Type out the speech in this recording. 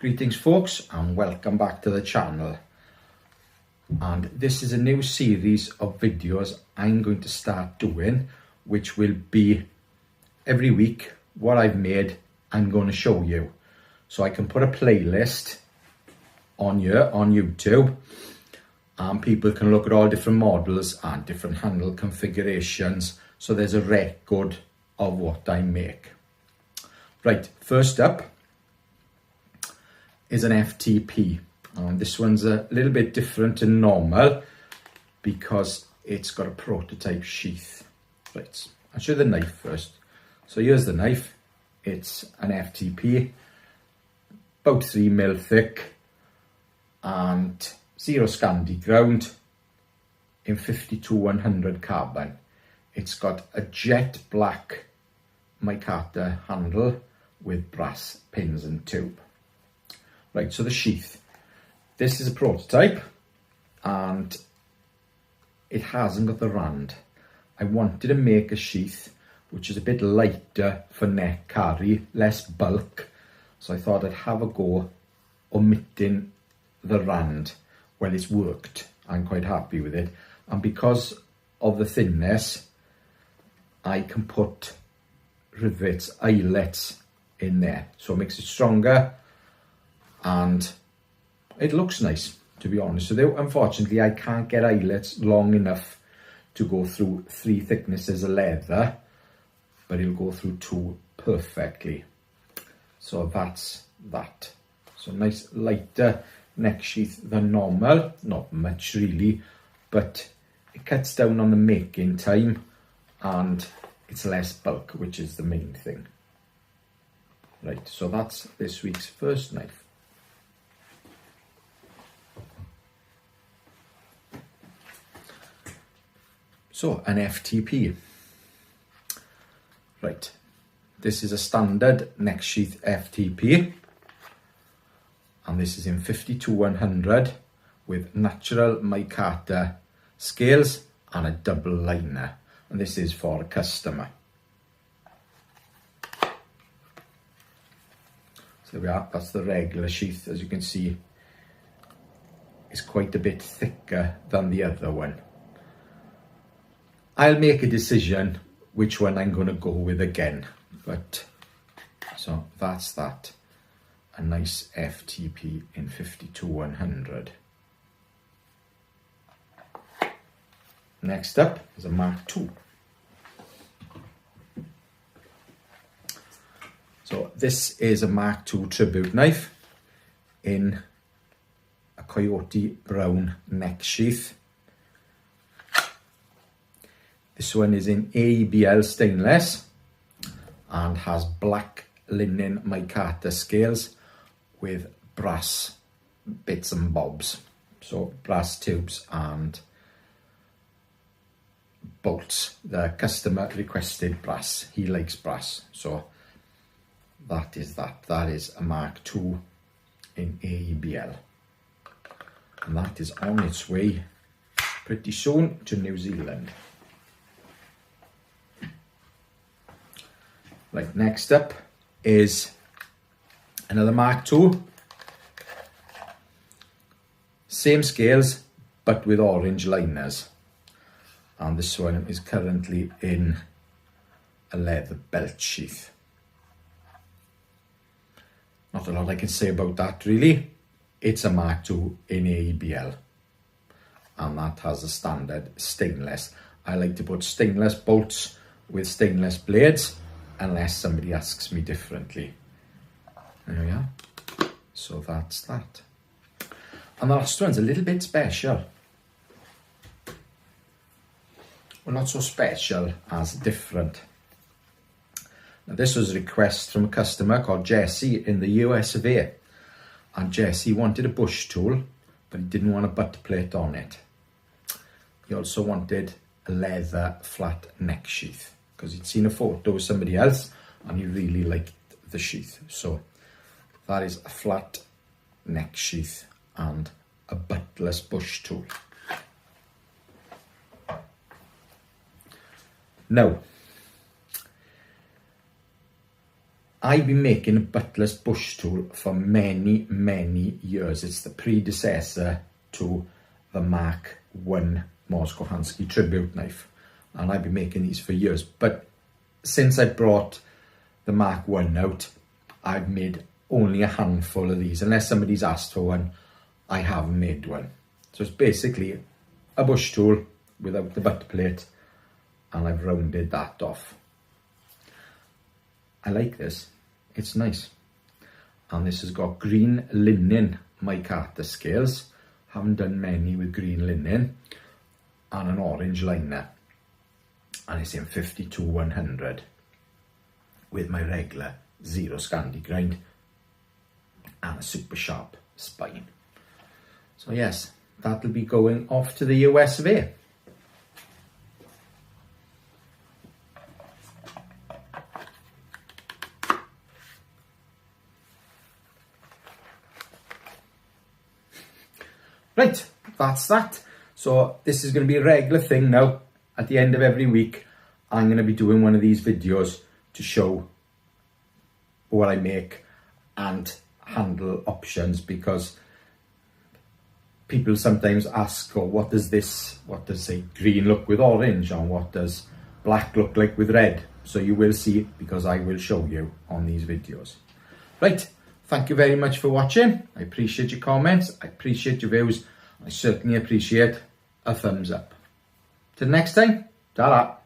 Greetings folks and welcome back to the channel, and this is a new series of videos I'm going to start doing, which will be every week what I've made I'm going to show you, so I can put a playlist on here on YouTube and people can look at all different models and different handle configurations, so there's a record of what I make. Right, first up is an FTP, and this one's a little bit different to normal because it's got a prototype sheath. Right, I'll show you the knife first. So here's the knife. It's an FTP, about 3mm thick and 0 Scandi ground in 52-100 carbon. It's got a jet black mica handle with brass pins and tube. Right, so the sheath. This is a prototype and it hasn't got the rand. I wanted to make a sheath which is a bit lighter for neck carry, less bulk. So I thought I'd have a go omitting the rand. Well, it's worked. I'm quite happy with it. And because of the thinness, I can put rivets, eyelets in there. So it makes it stronger. And it looks nice, to be honest. So unfortunately, I can't get eyelets long enough to go through 3 thicknesses of leather, but it'll go through 2 perfectly. So that's that. So nice lighter neck sheath than normal. Not much really, but it cuts down on the making time and it's less bulk, which is the main thing. Right, so that's this week's first knife. So, an FTP. Right, this is a standard neck sheath FTP, and this is in 52-100 with natural mica scales and a double liner, and this is for a customer. So there we are, that's the regular sheath. As you can see, it's quite a bit thicker than the other one. I'll make a decision which one I'm going to go with again, but so that's that. A nice FTP in 52-100. Next up is a Mark II. So this is a Mark II tribute knife in a coyote brown neck sheath. This one is in AEBL stainless and has black linen mica scales with brass bits and bobs. So brass tubes and bolts. The customer requested brass. He likes brass. So that is that. That is a Mark II in AEBL. And that is on its way pretty soon to New Zealand. Right, next up is another Mark II. Same scales, but with orange liners. And this one is currently in a leather belt sheath. Not a lot I can say about that really. It's a Mark II in AEBL. And that has a standard stainless. I like to put stainless bolts with stainless blades, unless somebody asks me differently. There we are. So that's that. And the last one's a little bit special. Well, not so special as different. Now, this was a request from a customer called Jesse in the US of A. And Jesse wanted a bush tool, but he didn't want a butt plate on it. He also wanted a leather flat neck sheath, because he'd seen a photo with somebody else and he really liked the sheath. So that is a flat neck sheath and a buttless bush tool. Now, I've been making a buttless bush tool for many, many years. It's the predecessor to the Mark I Morse Kochanski tribute knife. And I've been making these for years. But since I brought the Mark I out, I've made only a handful of these. Unless somebody's asked for one, I haven't made one. So it's basically a bush tool without the butt plate, and I've rounded that off. I like this. It's nice. And this has got green linen micarta scales. Haven't done many with green linen. And an orange liner. And it's in 52-100 with my regular 0 Scandi grind and a super sharp spine. So yes, that'll be going off to the US of A. Right, that's that. So this is going to be a regular thing now. At the end of every week, I'm going to be doing one of these videos to show what I make and handle options, because people sometimes ask, oh, what does say green look with orange, and what does black look like with red? So you will see, because I will show you on these videos. Right, thank you very much for watching. I appreciate your comments, I appreciate your views, I certainly appreciate a thumbs up. Till next time, ta-ra.